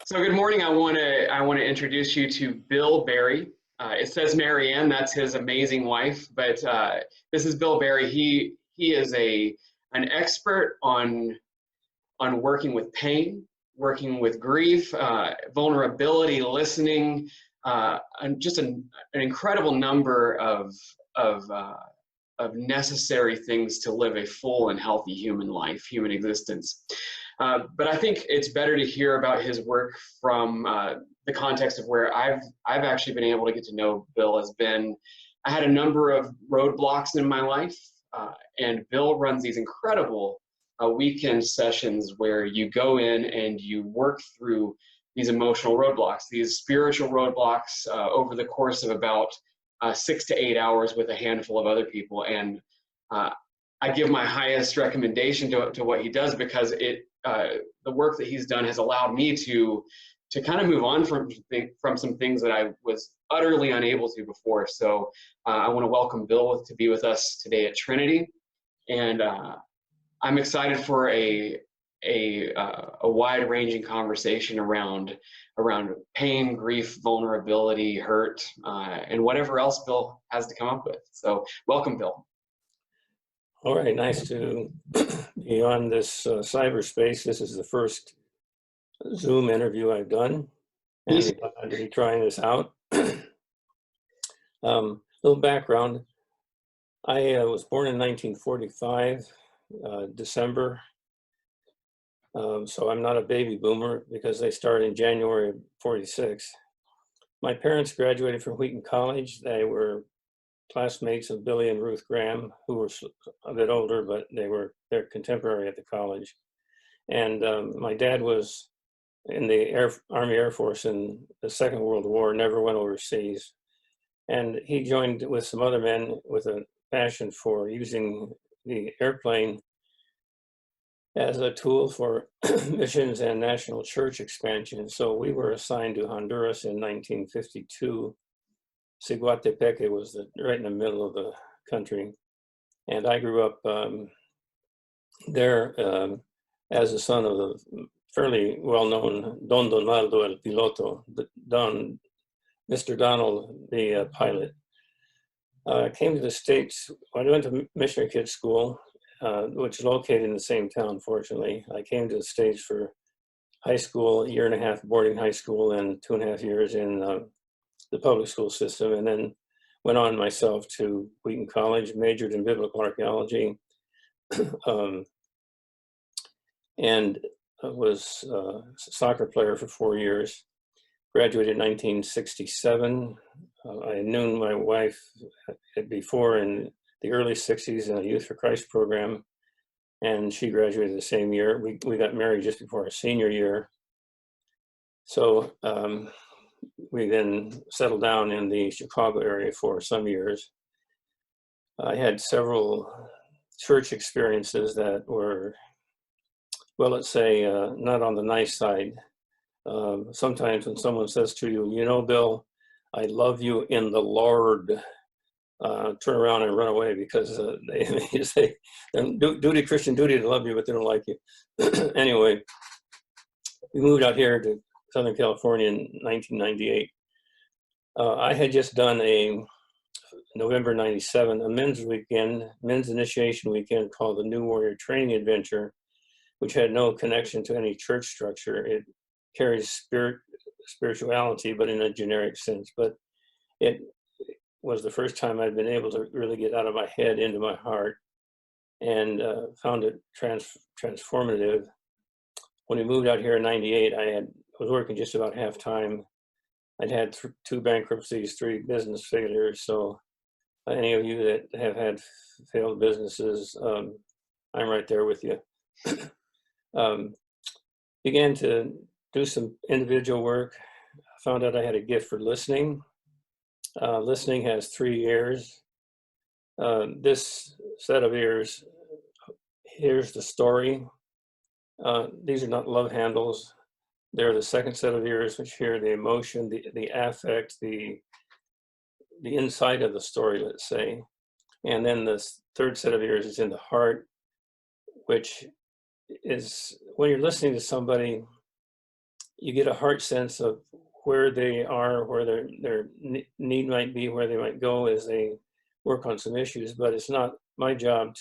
So good morning. I want to introduce you to Bill Barry. It says Marianne, that's his amazing wife, but this is Bill Barry. He is an expert on working with pain, working with grief, vulnerability, listening, and just an incredible number of necessary things to live a full and healthy human life, human existence. But I think it's better to hear about his work from the context of where I've actually been able to get to know Bill. I had a number of roadblocks in my life, and Bill runs these incredible weekend sessions where you go in and you work through these emotional roadblocks, these spiritual roadblocks over the course of about 6 to 8 hours with a handful of other people. And I give my highest recommendation to what he does, because the work that he's done has allowed me to kind of move on from some things that I was utterly unable to before. So I want to welcome Bill to be with us today at Trinity, and I'm excited for a wide-ranging conversation around pain, grief, vulnerability, hurt, and whatever else Bill has to come up with. So welcome, Bill. All right, nice to be on this cyberspace. This is the first Zoom interview I've done, and I'm glad to be trying this out. Little background. I was born in 1945, December. So I'm not a baby boomer because they started in January of 46. My parents graduated from Wheaton College. They were classmates of Billy and Ruth Graham, who were a bit older, but they're contemporary at the college. And my dad was in the Army Air Force in the Second World War, never went overseas. And he joined with some other men with a passion for using the airplane as a tool for missions and national church expansion. So we were assigned to Honduras in 1952. Siguatepeque was right in the middle of the country. And I grew up there as the son of the fairly well-known Don Donaldo el Piloto, Mr. Donald, the pilot. I came to the States. I went to missionary kids school, which is located in the same town, fortunately. I came to the States for high school, a year and a half boarding high school, and 2.5 years in the public school system, and then went on myself to Wheaton College, majored in biblical archaeology, and was a soccer player for 4 years. Graduated in 1967. I knew my wife before in the early 60s in a Youth for Christ program, and she graduated the same year. We got married just before our senior year. So we then settled down in the Chicago area for some years. I had several church experiences that were, well, let's say, not on the nice side. Sometimes when someone says to you, you know, Bill, I love you in the Lord, turn around and run away, because they say, Christian duty to love you, but they don't like you. Anyway, we moved out here to Southern California in 1998. I had just done a November 97, a men's initiation weekend called the New Warrior Training Adventure, which had no connection to any church structure. It carries spirituality, but in a generic sense. But it was the first time I'd been able to really get out of my head into my heart, and found it transformative. When we moved out here in 98, I was working just about half-time. I'd had 2 bankruptcies, 3 business failures. So any of you that have had failed businesses, I'm right there with you. Began to do some individual work. Found out I had a gift for listening. Listening has 3 ears. This set of ears hears the story. These are not love handles. They're the second set of ears, which hear the emotion, the affect, the inside of the story, let's say. And then the third set of ears is in the heart, which is when you're listening to somebody, you get a heart sense of where they are, where their need might be, where they might go as they work on some issues. But it's not my job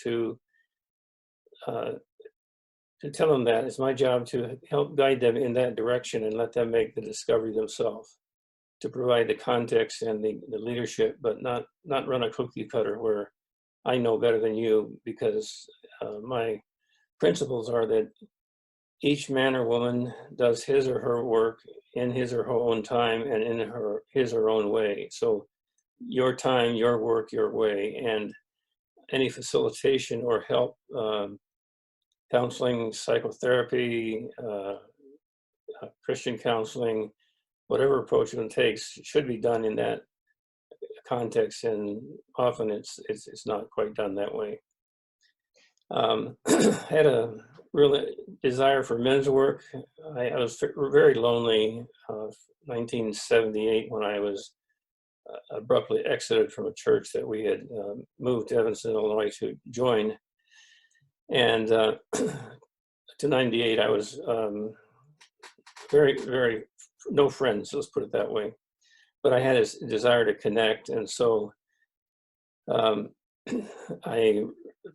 uh, to tell them that. It's my job to help guide them in that direction and let them make the discovery themselves, to provide the context and the leadership, but not run a cookie cutter where I know better than you, because my principles are that each man or woman does his or her work in his or her own time and in his or her own way. So your time, your work, your way, and any facilitation or help, counseling, psychotherapy, Christian counseling, whatever approach one takes should be done in that context, and often it's not quite done that way. Had a real desire for men's work. I was very lonely 1978 when I was abruptly exited from a church that we had moved to Evanston, Illinois to join. And to 98, I was very, very, no friends, let's put it that way. But I had a desire to connect. And so I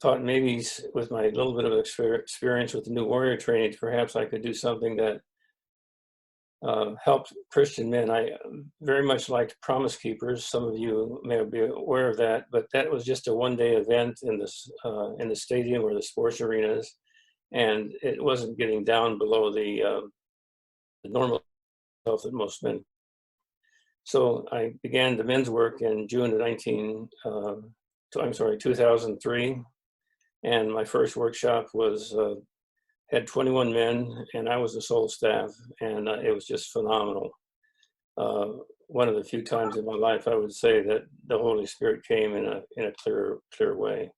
thought maybe with my little bit of experience with the New Warrior training, perhaps I could do something that helped Christian men. I very much liked Promise Keepers. Some of you may be aware of that, but that was just a one-day event in the stadium or the sports arenas, and it wasn't getting down below the normal health that most men. So I began the men's work in June of 2003, and my first workshop was had 21 men, and I was the sole staff, and it was just phenomenal. One of the few times in my life I would say that the Holy Spirit came in a clear way.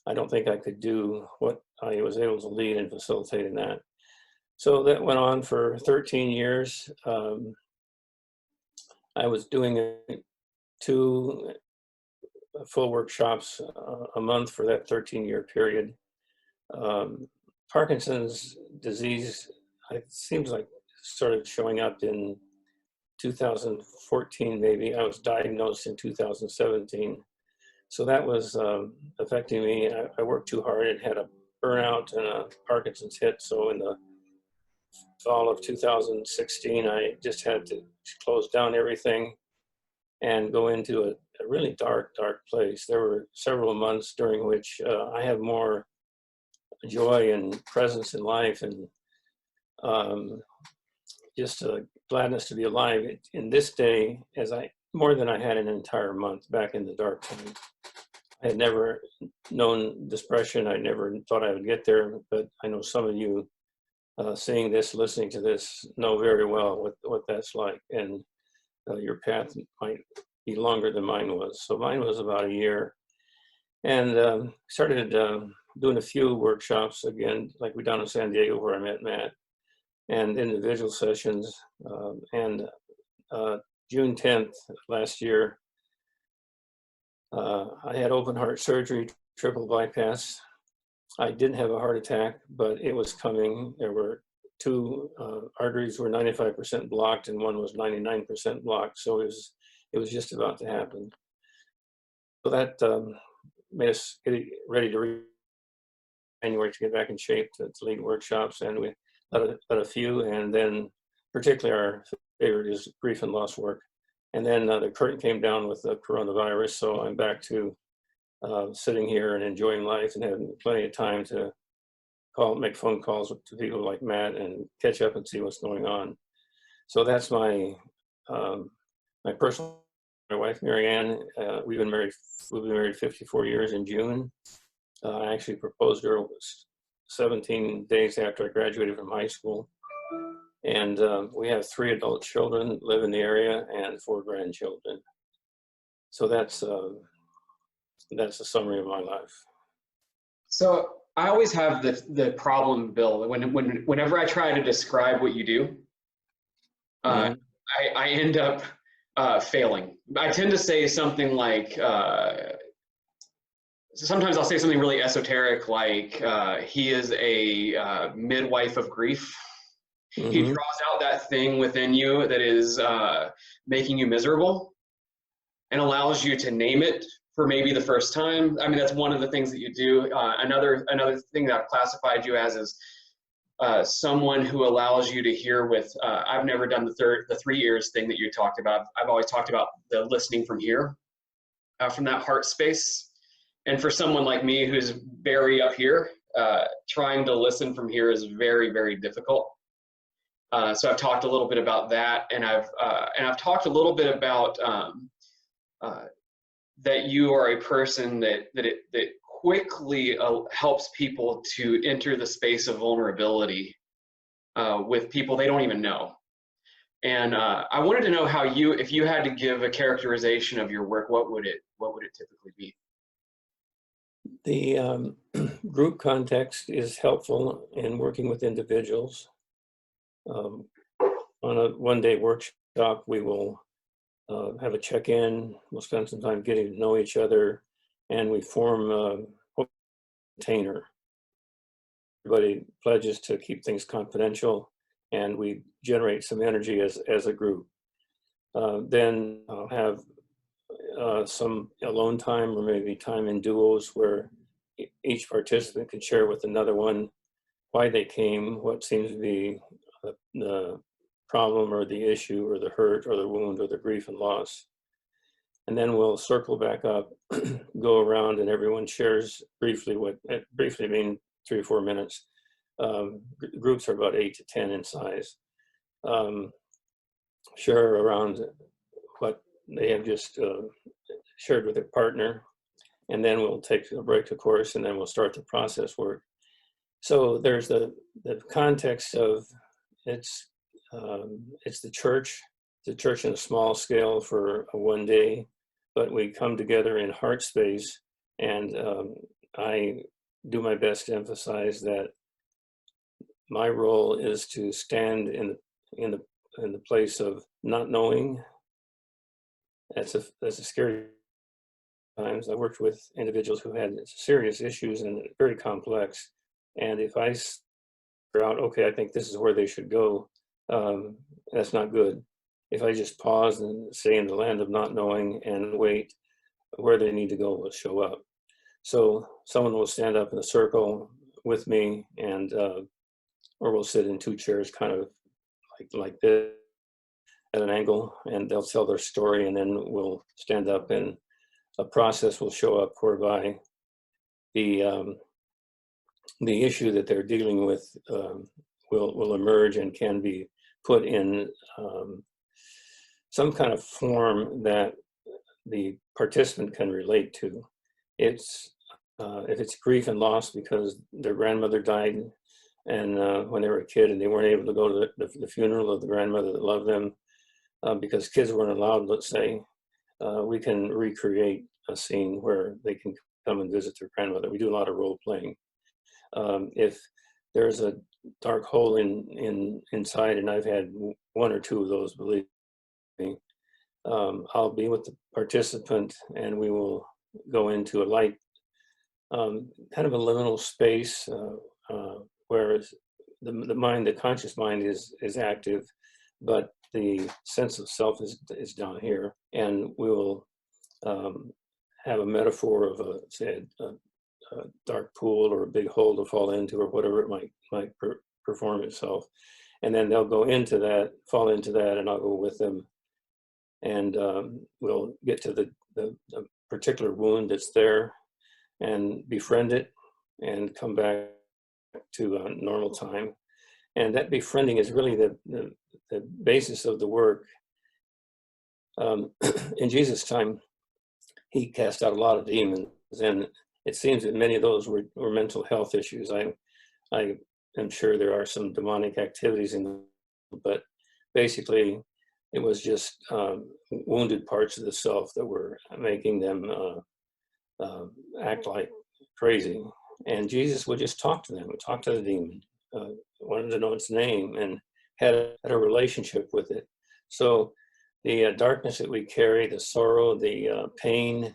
I don't think I could do what I was able to lead and facilitate in that. So that went on for 13 years. I was doing 2 full workshops a month for that 13-year period. Parkinson's disease, it seems like, started showing up in 2014 maybe. I was diagnosed in 2017. So that was affecting me. I worked too hard and had a burnout and a Parkinson's hit. So in the fall of 2016, I just had to close down everything and go into a really dark place. There were several months during which I had more joy and presence in life, and just a gladness to be alive in this day, more than I had an entire month back in the dark times. I had never known depression. I never thought I would get there, but I know some of you seeing this, listening to this, know very well what that's like, and your path might be longer than mine was. So mine was about a year, and started doing a few workshops again, like we done in San Diego where I met Matt, and individual sessions. And June 10th last year, I had open heart surgery, triple bypass. I didn't have a heart attack, but it was coming. There were 2 arteries were 95% blocked, and one was 99% blocked. So it was just about to happen. So that made us get ready to January to get back in shape to lead workshops, and we led a few, and then particularly our favorite is grief and loss work. And then the curtain came down with the coronavirus, so I'm back to sitting here and enjoying life and having plenty of time to make phone calls to people like Matt and catch up and see what's going on. So that's my personal. My wife, Marianne, we've been married 54 years in June. I actually proposed her 17 days after I graduated from high school. And we have 3 adult children, live in the area, and 4 grandchildren. So that's a summary of my life. So I always have the problem, Bill, whenever I try to describe what you do, I end up failing. I tend to say something like, sometimes I'll say something really esoteric, like he is a midwife of grief. He Hmm. draws out that thing within you that is making you miserable and allows you to name it for maybe the first time. I mean, that's one of the things that you do. Another thing that I've classified you as is someone who allows you to hear with. I've never done the 3 ears thing that you talked about. I've always talked about the listening from here, from that heart space. And for someone like me who's very up here, trying to listen from here is very, very difficult. So I've talked a little bit about that, and I've talked a little bit about uh, that you are a person that quickly helps people to enter the space of vulnerability with people they don't even know. And I wanted to know how you, if you had to give a characterization of your work, what would it typically be? The group context is helpful in working with individuals. Um, on a one-day workshop, we will have a check-in. We'll spend some time getting to know each other, and we form a container. Everybody pledges to keep things confidential, and we generate some energy as a group. Then I'll have some alone time, or maybe time in duos where each participant can share with another one why they came, what seems to be the problem or the issue or the hurt or the wound or the grief and loss. And then we'll circle back up, go around, and everyone shares briefly briefly mean 3 or 4 minutes. Groups are about 8 to 10 in size. Share around what they have just shared with their partner, and then we'll take a break, of course, and then we'll start the process work. So there's the context of it's the church in a small scale for a one day, but we come together in heart space, and I do my best to emphasize that my role is to stand in the place of not knowing. That's a scary times. I worked with individuals who had serious issues and very complex. And if I figure out, okay, I think this is where they should go, that's not good. If I just pause and stay in the land of not knowing and wait, where they need to go will show up. So someone will stand up in a circle with me, and or we'll sit in 2 chairs, kind of like this at an angle, and they'll tell their story, and then we'll stand up, and a process will show up whereby the issue that they're dealing with will emerge and can be put in some kind of form that the participant can relate to. It's if it's grief and loss because their grandmother died, and when they were a kid and they weren't able to go to the funeral of the grandmother that loved them because kids weren't allowed, let's say, we can recreate a scene where they can come and visit their grandmother. We do a lot of role playing. If there's a dark hole inside, and I've had 1 or 2 of those, believe me, I'll be with the participant, and we will go into a light, kind of a liminal space, where the mind, the conscious mind, is active, but the sense of self is down here, and we will have a metaphor of a dark pool or a big hole to fall into, or whatever it might perform itself, and then they'll go into that, fall into that, and I'll go with them, and we'll get to the particular wound that's there, and befriend it, and come back to normal time. And that befriending is really the basis of the work. In Jesus' time, he cast out a lot of demons, and it seems that many of those were mental health issues. I am sure there are some demonic activities in them, but basically it was just wounded parts of the self that were making them act like crazy. And Jesus would just talk to them, talk to the demon, wanted to know its name, and had a relationship with it. So the darkness that we carry, the sorrow, the pain,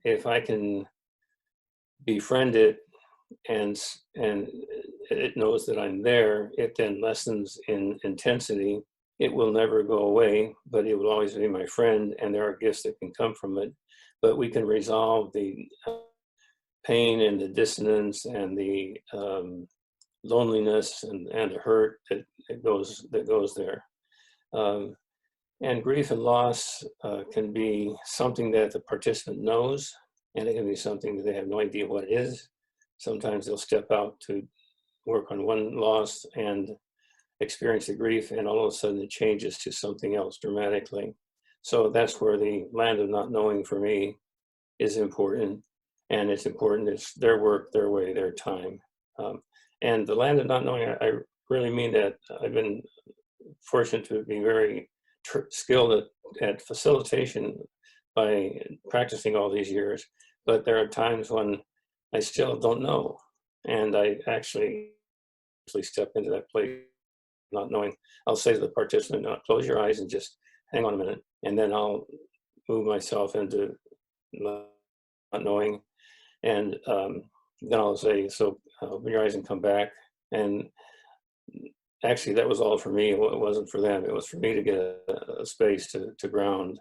if I can befriend it and it knows that I'm there, it then lessens in intensity. It will never go away, but it will always be my friend, and there are gifts that can come from it. But we can resolve the pain and the dissonance and the loneliness and the hurt that goes there. Um, and grief and loss can be something that the participant knows, and it can be something that they have no idea what it is. Sometimes they'll step out to work on one loss and experience the grief, and all of a sudden it changes to something else dramatically. So that's where the land of not knowing for me is important. And it's important, it's their work, their way, their time. And the land of not knowing, I really mean that. I've been fortunate to be very skilled at facilitation by practicing all these years, but there are times when I still don't know. And I actually step into that place not knowing. I'll say to the participant, close your eyes and just hang on a minute. And then I'll move myself into not knowing. And then I'll say, so open your eyes and come back. And actually that was all for me. It wasn't for them. It was for me to get a space to ground.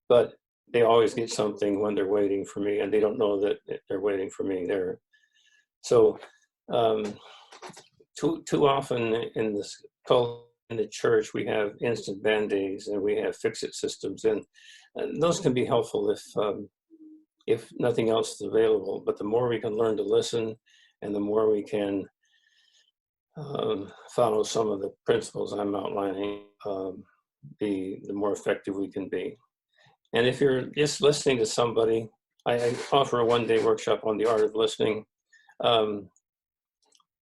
But they always get something when they're waiting for me, and they don't know that they're waiting for me. So too often in this culture, in the church, we have instant band-aids and we have fix-it systems, and those can be helpful if nothing else is available. But the more we can learn to listen, and the more we can follow some of the principles I'm outlining, the more effective we can be. And if you're just listening to somebody, I offer a one-day workshop on the art of listening.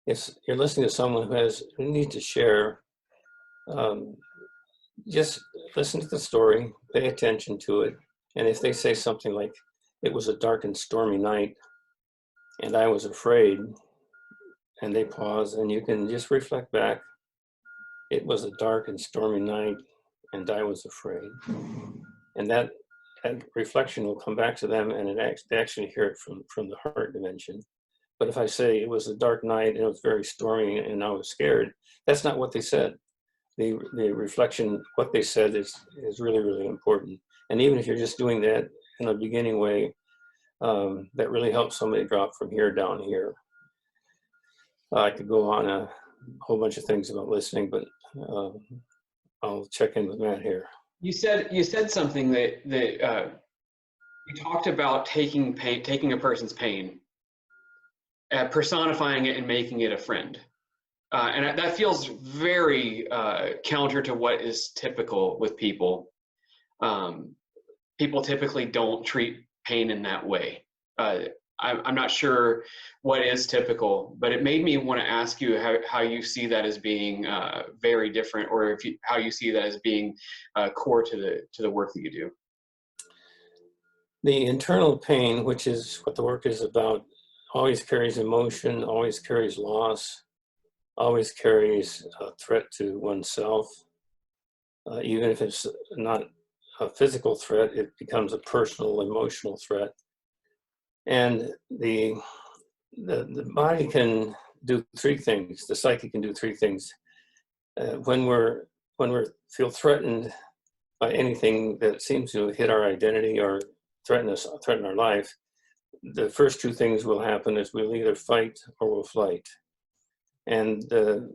If you're listening to someone who needs to share, just listen to the story, pay attention to it. And if they say something like, it was a dark and stormy night, and I was afraid, and they pause, and you can just reflect back, it was a dark and stormy night, and I was afraid. And that reflection will come back to them, and they actually hear it from the heart dimension. But if I say it was a dark night and it was very stormy and I was scared, that's not what they said. The reflection, what they said is really, really important. And even if you're just doing that in a beginning way, that really helps somebody drop from here down here. I could go on a whole bunch of things about listening, but I'll check in with Matt here. You said something that you talked about taking a person's pain, personifying it and making it a friend. And that feels very counter to what is typical with people. People typically don't treat pain in that way. I'm not sure what is typical, but it made me want to ask you how you see that as being very different, or how you see that as being core to the work that you do. The internal pain, which is what the work is about, always carries emotion, always carries loss, always carries a threat to oneself. Even if it's not a physical threat, it becomes a personal, emotional threat. And the body can do three things. The psyche can do three things. When we feel threatened by anything that seems to hit our identity or threaten our life, the first two things will happen is we'll either fight or we'll flight. And the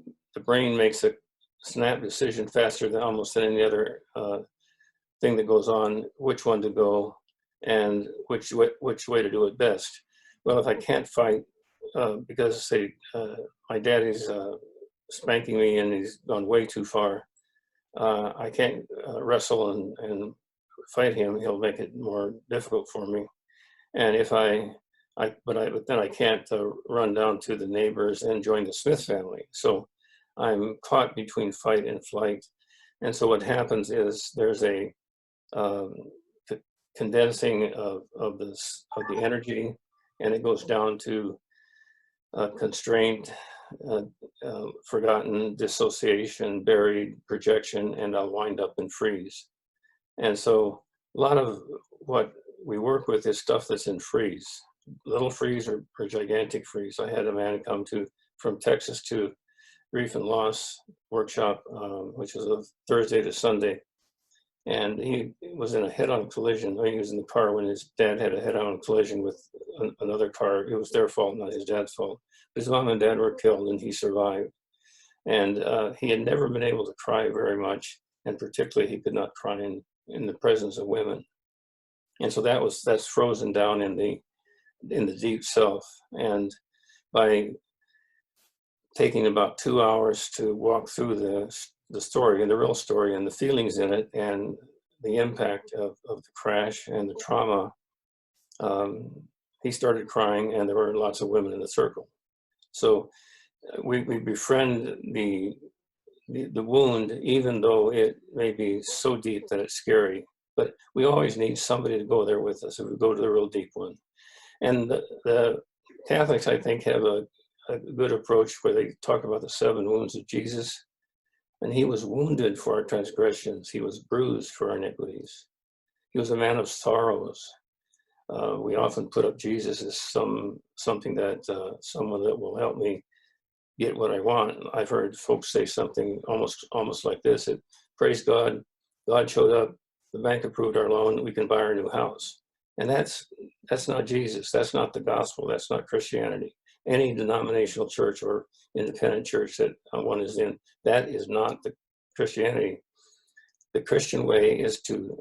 brain makes a snap decision faster than almost any other thing that goes on, which one to go and which way to do it best. Well, if I can't fight because, say, my daddy's spanking me and he's gone way too far, I can't wrestle and fight him. He'll make it more difficult for me. And if but then I can't run down to the neighbors and join the Smith family. So I'm caught between fight and flight. And so what happens is there's a condensing of the energy, and it goes down to constraint, forgotten, dissociation, buried, projection, and I'll wind up in freeze. And so a lot of what we work with is stuff that's in freeze. little freeze or gigantic freeze. I had a man come from Texas to Grief and Loss workshop, which was a Thursday to Sunday. And he was in a head-on collision. He was in the car when his dad had a head-on collision with another car. It was their fault, not his dad's fault. His mom and dad were killed, and he survived. And he had never been able to cry very much, and particularly he could not cry in the presence of women. And so that's frozen down in the deep self. And by taking about 2 hours to walk through the story and the real story and the feelings in it and the impact of the crash and the trauma, he started crying, and there were lots of women in the circle. So we befriend the wound, even though it may be so deep that it's scary. But we always need somebody to go there with us if we go to the real deep one. And the Catholics, I think, have a good approach where they talk about the 7 wounds of Jesus. And he was wounded for our transgressions. He was bruised for our iniquities. He was a man of sorrows. We often put up Jesus as something that someone that will help me get what I want. I've heard folks say something almost like this: praise God, God showed up, the bank approved our loan, we can buy our new house. And that's not Jesus. That's not the gospel. That's not Christianity. Any denominational church or independent church that one is in, that is not the Christianity. The Christian way is to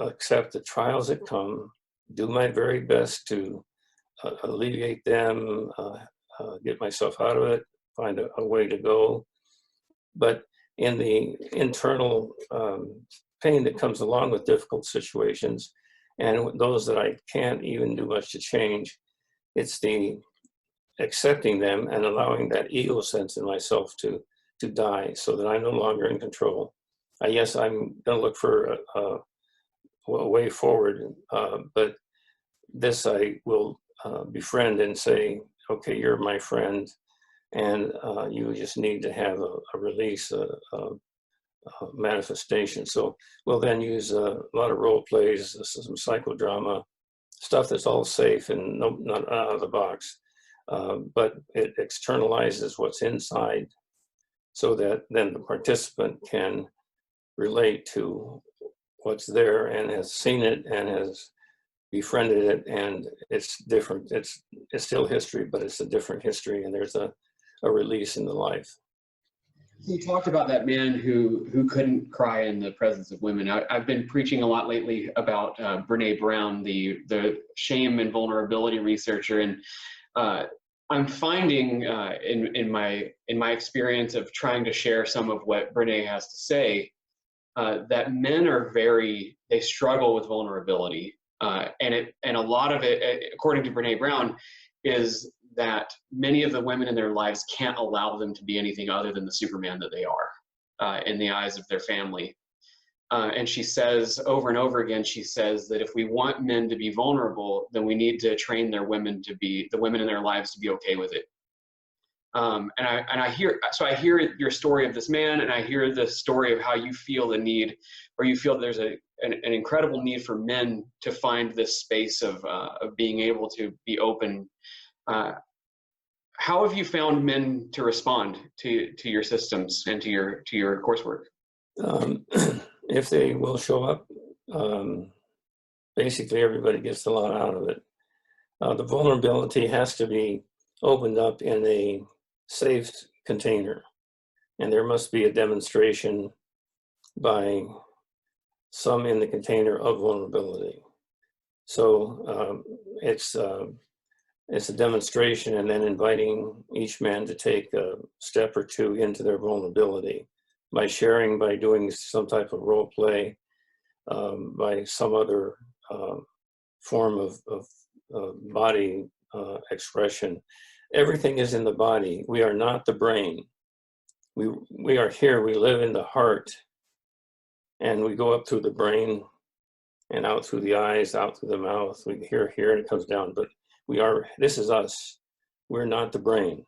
accept the trials that come, do my very best to alleviate them, get myself out of it, find a way to go. But in the internal pain that comes along with difficult situations, and those that I can't even do much to change, it's the accepting them and allowing that ego sense in myself to die, so that I'm no longer in control. Yes, I'm going to look for a way forward, but this I will befriend and say, okay, you're my friend, and you just need to have a release, a manifestation. So we'll then use a lot of role plays, some psychodrama, stuff that's all safe and not out of the box. But it externalizes what's inside, so that then the participant can relate to what's there and has seen it and has befriended it, and it's different. It's still history, but it's a different history, and there's a release in the life. You talked about that man who couldn't cry in the presence of women. I've been preaching a lot lately about Brene Brown, the shame and vulnerability researcher, and I'm finding in my experience of trying to share some of what Brene has to say, that men are they struggle with vulnerability, and a lot of it, according to Brene Brown, is that many of the women in their lives can't allow them to be anything other than the Superman that they are in the eyes of their family. And she says over and over again, she says that if we want men to be vulnerable, then we need to train the women in their lives to be okay with it. And I hear your story of this man, and I hear the story of how you feel the need, or you feel there's an incredible need for men to find this space of being able to be open. How have you found men to respond to your systems and to your coursework? If they will show up, basically everybody gets a lot out of it. The vulnerability has to be opened up in a safe container, and there must be a demonstration by some in the container of vulnerability. So it's a demonstration, and then inviting each man to take a step or two into their vulnerability by sharing, by doing some type of role play, by some other form of body expression. Everything is in the body. We are not the brain. We are here. We live in the heart, and we go up through the brain and out through the eyes, out through the mouth. We hear here, and it comes down. But this is us. We're not the brain.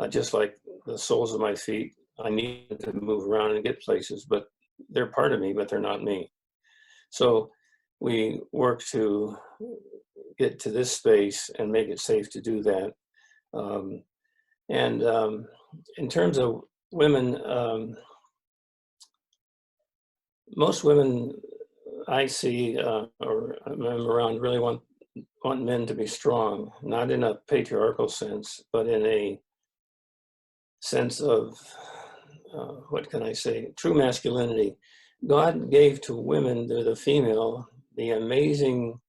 Just like the soles of my feet, I need to move around and get places, but they're part of me, but they're not me. So we work to get to this space and make it safe to do that. Um, and in terms of women, most women I see or I'm around really want men to be strong, not in a patriarchal sense, but in a sense of, what can I say, true masculinity. God gave to women, the female, the amazing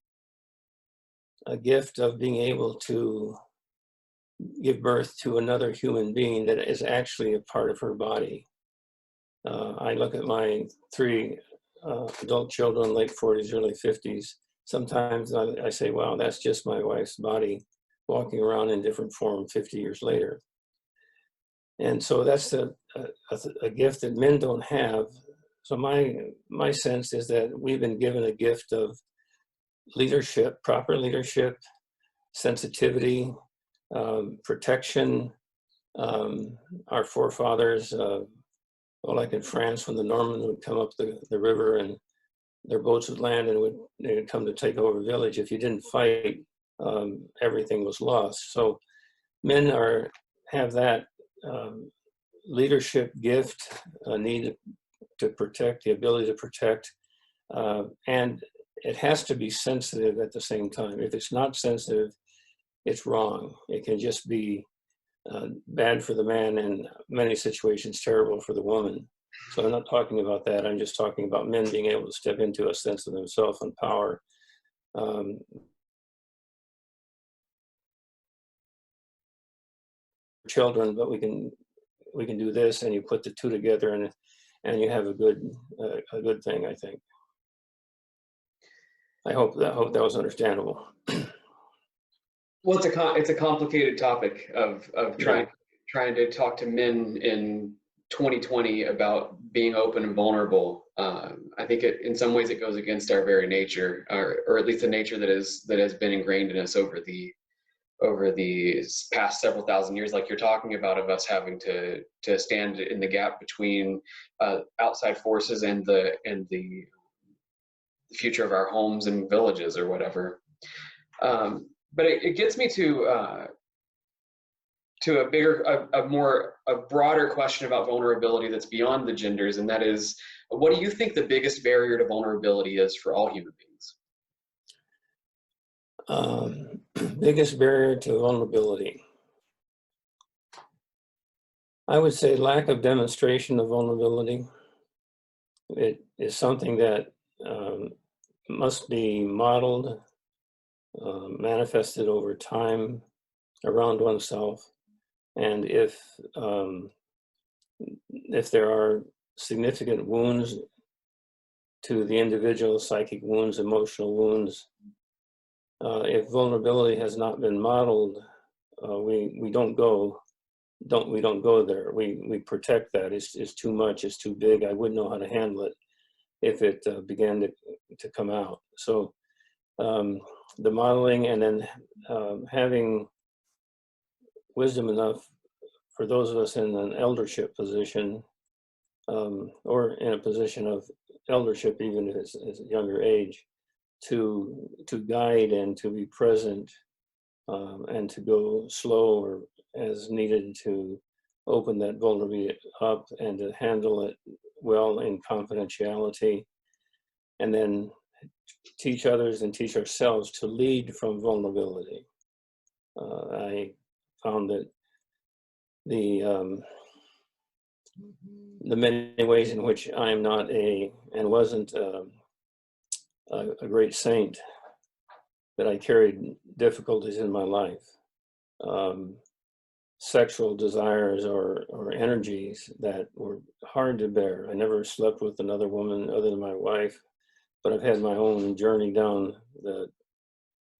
gift of being able to give birth to another human being that is actually a part of her body. I look at my three adult children, late 40s, early 50s. Sometimes I say, wow, that's just my wife's body walking around in different form 50 years later. And so that's a gift that men don't have. So my sense is that we've been given a gift of leadership, proper leadership, sensitivity, protection. Our forefathers, like in France, when the Normans would come up the river and their boats would land and they would come to take over a village. If you didn't fight, everything was lost. So men have that leadership gift, need to protect, the ability to protect, and it has to be sensitive at the same time. If it's not sensitive, it's wrong. It can just be bad for the man, and many situations terrible for the woman. So I'm not talking about that. I'm just talking about men being able to step into a sense of themselves and power. Children, but we can do this, and you put the two together, and you have a good thing. I think. I hope that was understandable. Well, it's a complicated topic of trying to talk to men in 2020 about being open and vulnerable. I think in some ways it goes against our very nature, or at least the nature that has been ingrained in us over the past several thousand years, like you're talking about, of us having to stand in the gap between outside forces and the future of our homes and villages or whatever. But it gets me to a broader question about vulnerability that's beyond the genders, and that is, what do you think the biggest barrier to vulnerability is for all human beings? Biggest barrier to vulnerability. I would say lack of demonstration of vulnerability. It is something that must be modeled, manifested over time around oneself. And if there are significant wounds to the individual, psychic wounds, emotional wounds, if vulnerability has not been modeled, we don't go there. We protect that. It's too much. It's too big. I wouldn't know how to handle it if it began to come out. So the modeling, and then having wisdom enough for those of us in an eldership position, or in a position of eldership, even if it's a younger age, to guide and to be present, and to go slow or as needed to open that vulnerability up and to handle it well in confidentiality, and then teach others and teach ourselves to lead from vulnerability. I found that the many ways in which I am not and wasn't a great saint, that I carried difficulties in my life, sexual desires or energies that were hard to bear. I never slept with another woman other than my wife, but I've had my own journey down the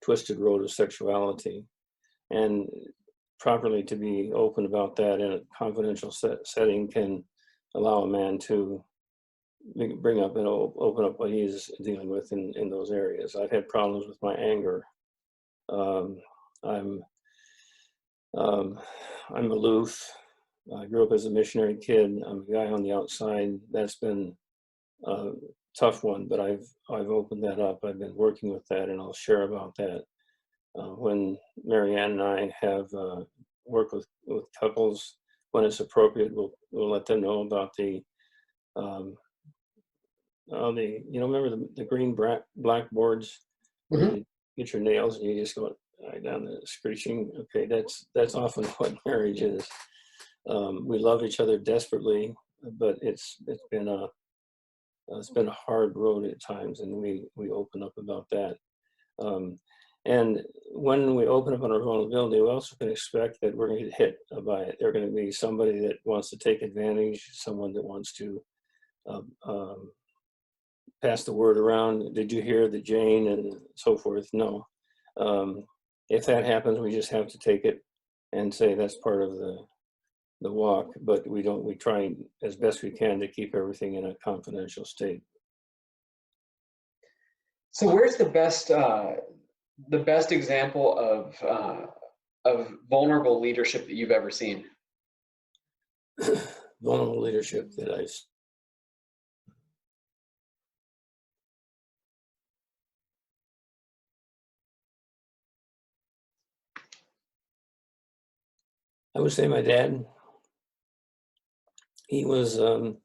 twisted road of sexuality, and properly to be open about that in a confidential setting can allow a man to bring up and open up what he's dealing with in those areas. I've had problems with my anger. I'm aloof. I grew up as a missionary kid. I'm a guy on the outside. That's been tough one, but I've opened that up. I've been working with that, and I'll share about that when Marianne and I have worked with couples when it's appropriate. We'll let them know about um, remember the green blackboards where Hmm. you get your nails and you just go right down the screeching. Okay, that's often what marriage is. We love each other desperately, but it's been a hard road at times, and we open up about that. Um, and when we open up on our vulnerability, we also can expect that we're going to get hit by it. They're going to be somebody that wants to take advantage, someone that wants to um, um, pass the word around. Did you hear that Jane and so forth? No. Um, if that happens, we just have to take it and say that's part of the walk. But we try as best we can to keep everything in a confidential state. So where's the best example of vulnerable leadership that you've ever seen? Vulnerable leadership that I would say my dad. He was in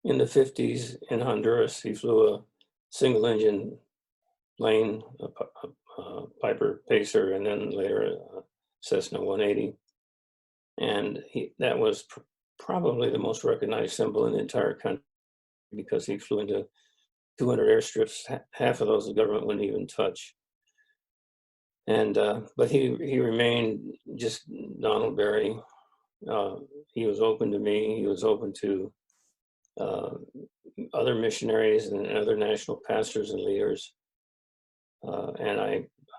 the 50s in Honduras. He flew a single engine plane, a Piper Pacer, and then later a Cessna 180. And that was probably the most recognized symbol in the entire country because he flew into 200 airstrips. Half of those the government wouldn't even touch. And but he remained just Donald Berry. He was open to me. He was open to uh, other missionaries and other national pastors and leaders. And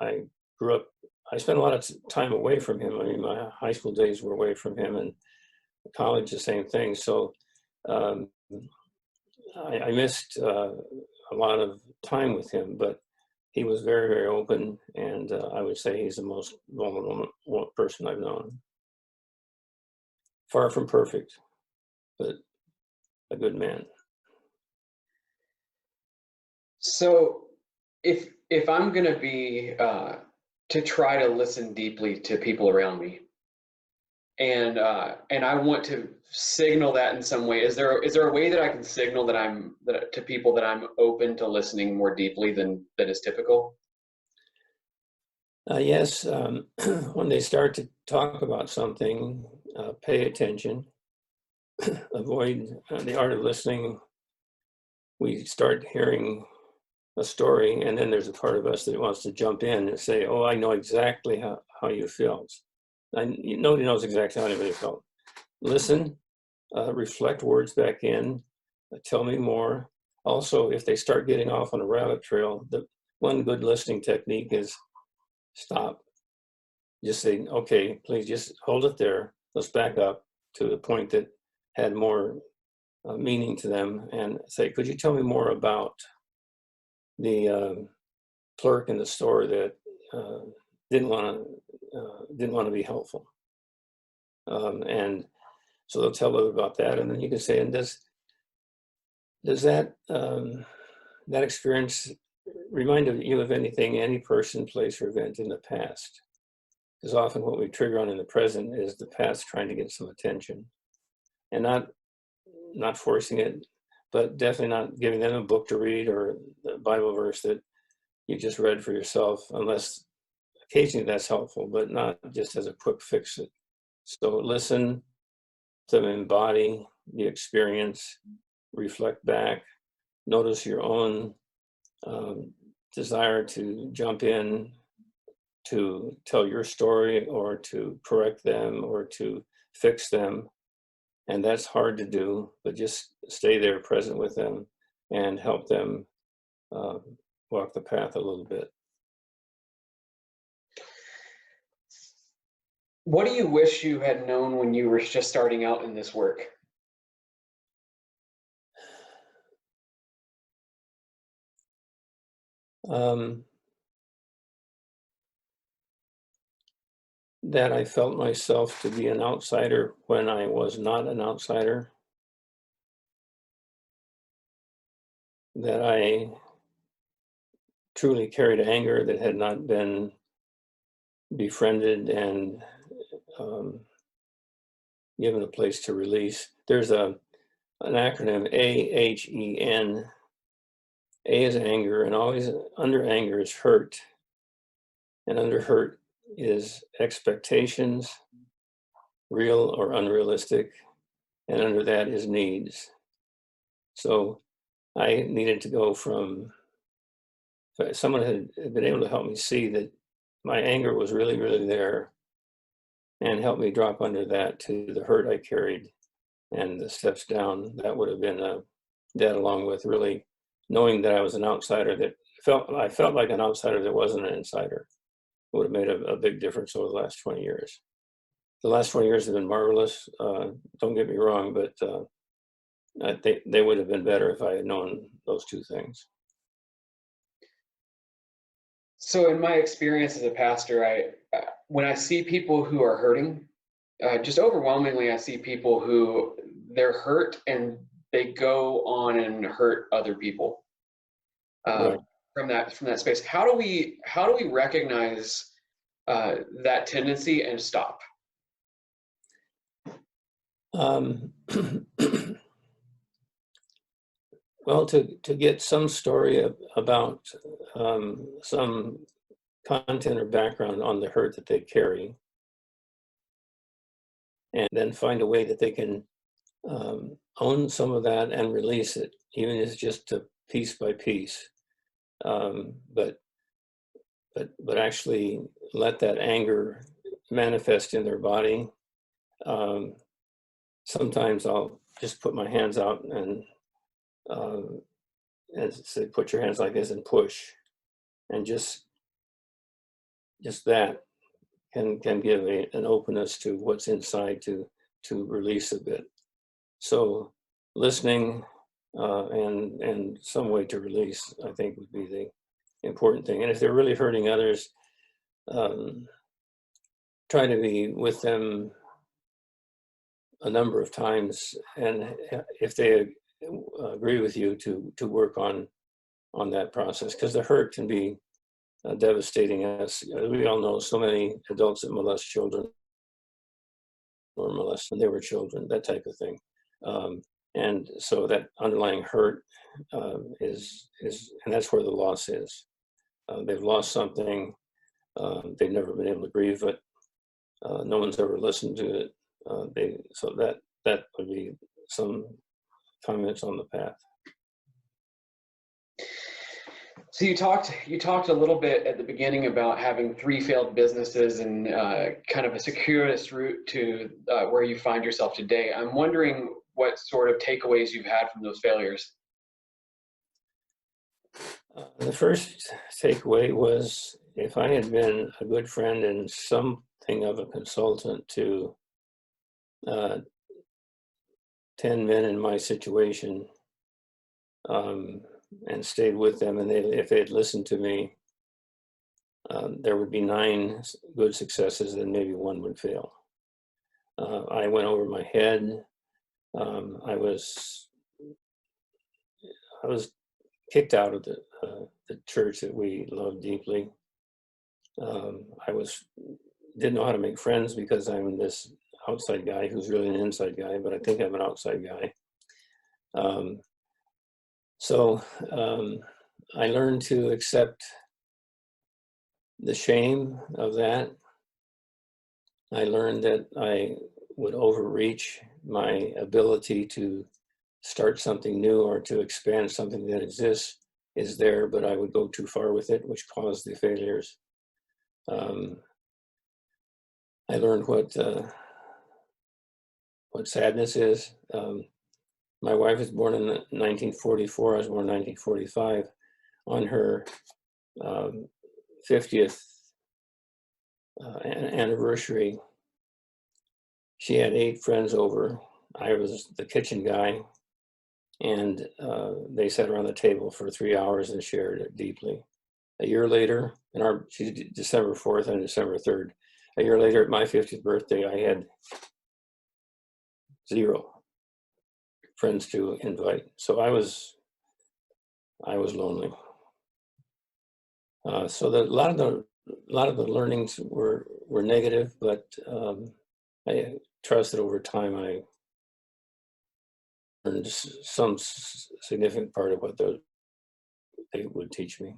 I grew up. I spent a lot of time away from him. I mean, my high school days were away from him, and college the same thing. So um, I missed a lot of time with him, but he was very, very open, and I would say he's the most vulnerable person I've known. Far from perfect, but a good man. So if I'm going to be to try to listen deeply to people around me, and I want to signal that in some way, is there a way that I can signal that to people that I'm open to listening more deeply than is typical? Yes, when they start to talk about something, pay attention, avoid the art of listening. We start hearing a story, and then there's a part of us that wants to jump in and say, oh, I know exactly how you felt. Nobody knows exactly how anybody felt. Listen, reflect words back in, tell me more. Also, if they start getting off on a rabbit trail, the one good listening technique is stop. Just say, okay, please just hold it there. Let's back up to the point that had more meaning to them and say, could you tell me more about the clerk in the store that uh, didn't want to be helpful? And so they'll tell them about that, and then you can say, and does that experience remind you of anything, any person, place, or event in the past? Because often what we trigger on in the present is the past trying to get some attention, and not forcing it, but definitely not giving them a book to read or the Bible verse that you just read for yourself, unless occasionally that's helpful, but not just as a quick fix it. So listen to them, embody the experience, reflect back, notice your own desire to jump in, to tell your story or to correct them or to fix them. And that's hard to do, but just stay there present with them and help them uh, walk the path a little bit. What do you wish you had known when you were just starting out in this work? Um, that I felt myself to be an outsider when I was not an outsider. that I truly carried anger that had not been befriended and um, given a place to release. There's an acronym, AHEN. A is anger, and always under anger is hurt, and under hurt is expectations, real or unrealistic, and under that is needs. So I needed to go from, someone had been able to help me see that my anger was really, really there, and help me drop under that to the hurt I carried and the steps down. That would have been that, along with really knowing that I was an outsider, that I felt like an outsider that wasn't an insider. It would have made a big difference over the last 20 years. The last 20 years have been marvelous. Don't get me wrong, but I think they would have been better if I had known those two things. So in my experience as a pastor, when I see people who are hurting, just overwhelmingly, I see people who they're hurt and they go on and hurt other people Right. from that space. How do we recognize that tendency and stop? Well, to get some story about some content or background on the hurt that they carry, and then find a way that they can own some of that and release it, even if it's just piece by piece. But actually let that anger manifest in their body. Sometimes I'll just put my hands out and say, put your hands like this and push, and just that can give an openness to what's inside to release a bit. So listening and some way to release, I think, would be the important thing. And if they're really hurting others, try to be with them a number of times, and if they agree with you, to work on that process, because the hurt can be devastating. As we all know, so many adults that molest children or molest when they were children, that type of thing. And so that underlying hurt is, and that's where the loss is. They've lost something. They've never been able to grieve it. No one's ever listened to it. So that would be some comments on the path. So you talked a little bit at the beginning about having 3 failed businesses and kind of a circuitous route to where you find yourself today. I'm wondering what sort of takeaways you've had from those failures. The first takeaway was, if I had been a good friend and something of a consultant to 10 men in my situation, and stayed with them, and if they had listened to me, there would be 9 good successes and maybe 1 would fail. I went over my head. I was kicked out of the church that we loved deeply. I didn't know how to make friends because I'm this outside guy who's really an inside guy, but I think I'm an outside guy. So I learned to accept the shame of that. I learned that I would overreach my ability to start something new or to expand something that exists is there, but I would go too far with it, which caused the failures. I learned what sadness is. My wife was born in 1944. I was born in 1945. On her 50th anniversary, she had 8 friends over. I was the kitchen guy, and they sat around the table for 3 hours and shared it deeply. A year later, she's December 4th and December 3rd. A year later, at my 50th birthday, I had 0 friends to invite. So I was I was lonely. So a lot of the learnings were negative, but I trust that over time I learned some significant part of what they would teach me.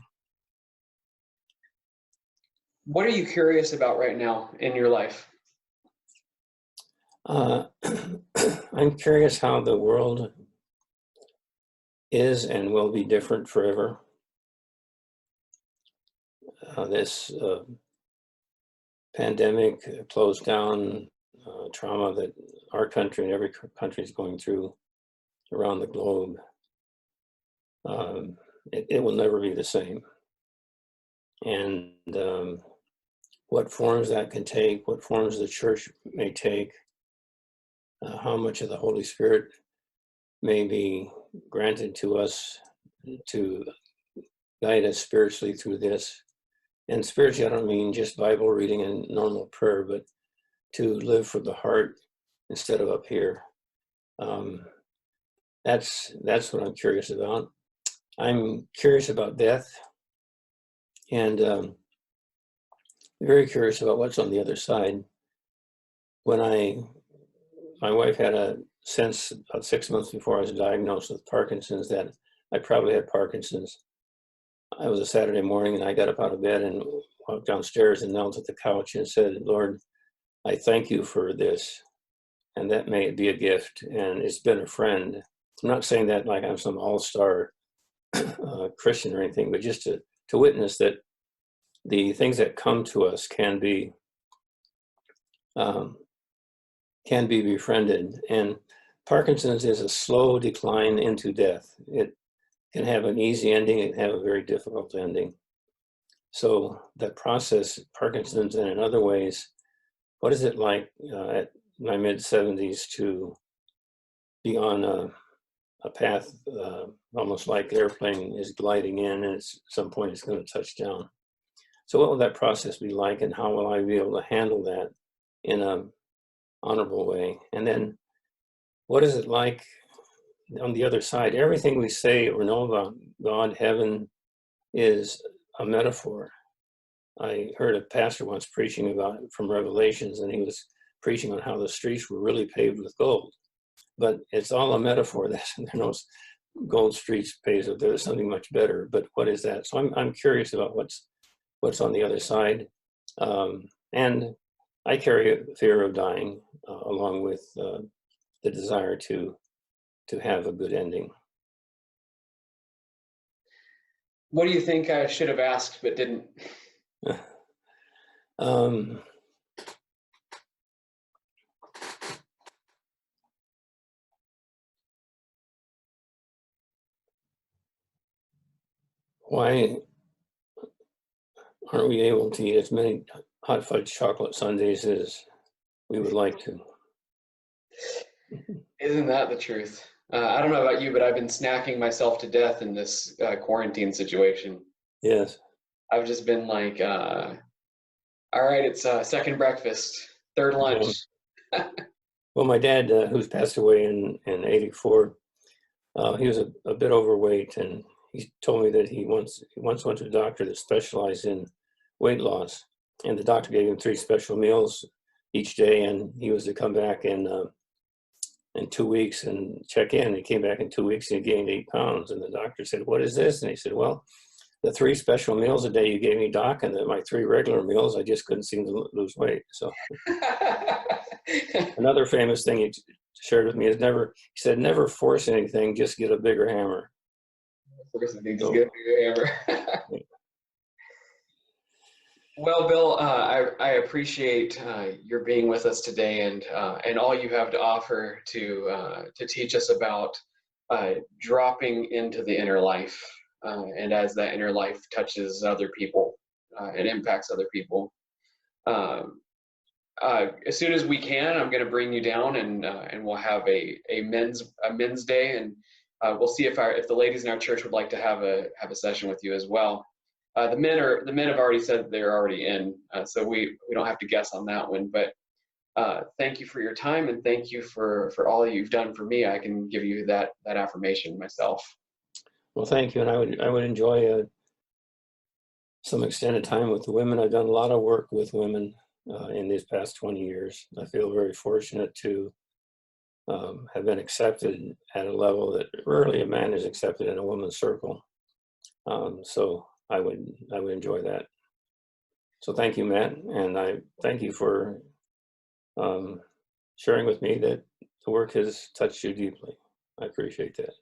What are you curious about right now in your life? Uh, I'm curious how the world is and will be different forever. This pandemic closed down trauma that our country and every country is going through around the globe. It will never be the same. And what forms that can take, what forms the church may take, how much of the Holy Spirit may be granted to us to guide us spiritually through this. And spiritually, I don't mean just Bible reading and normal prayer, but to live from the heart instead of up here. That's what I'm curious about. I'm curious about death, and very curious about what's on the other side. When my wife had a sense about 6 months before I was diagnosed with Parkinson's that I probably had Parkinson's. It was a Saturday morning, and I got up out of bed and walked downstairs and knelt at the couch and said, Lord, I thank you for this, and that may be a gift, and it's been a friend. I'm not saying that like I'm some all-star Christian or anything, but just to witness that the things that come to us can be befriended. And Parkinson's is a slow decline into death. It can have an easy ending, it can have a very difficult ending. So that process, Parkinson's and in other ways, what is it like at my mid-70s to be on a path almost like the airplane is gliding in, and at some point it's going to touch down. So what will that process be like, and how will I be able to handle that in an honorable way? And then what is it like on the other side? Everything we say or know about God, heaven, is a metaphor. I heard a pastor once preaching about it from Revelations, and he was preaching on how the streets were really paved with gold. But it's all a metaphor. There are no gold streets paved with. There's something much better. But what is that? So I'm curious about what's on the other side, and I carry a fear of dying along with the desire to have a good ending. What do you think I should have asked but didn't? Why aren't we able to eat as many hot fudge chocolate sundaes as we would like to? Isn't that the truth? I don't know about you, but I've been snacking myself to death in this quarantine situation. Yes. I've just been like, all right, it's second breakfast, third lunch. Well, my dad, who's passed away in 84, he was a bit overweight, and he told me that he once went to a doctor that specialized in weight loss, and the doctor gave him 3 special meals each day, and he was to come back in 2 weeks and check in. He came back in 2 weeks and he gained 8 pounds, and the doctor said, "What is this?" And he said, "Well, the 3 special meals a day you gave me, doc, and my 3 regular meals, I just couldn't seem to lose weight." So another famous thing he shared with me is he said, never force anything, just get a bigger hammer. Well, Bill, I appreciate your being with us today, and all you have to offer to teach us about dropping into the inner life, and as that inner life touches other people and impacts other people. As soon as we can, I'm going to bring you down, and we'll have a men's day, and we'll see if the ladies in our church would like to have a session with you as well. The men have already said they're already in, so we don't have to guess on that one. But thank you for your time, and thank you for all you've done for me. I can give you that affirmation myself. Well, thank you, and I would enjoy some extended time with the women. I've done a lot of work with women in these past 20 years. I feel very fortunate to have been accepted at a level that rarely a man is accepted in a woman's circle. So I would enjoy that. So thank you, Matt, and I thank you for sharing with me that the work has touched you deeply. I appreciate that.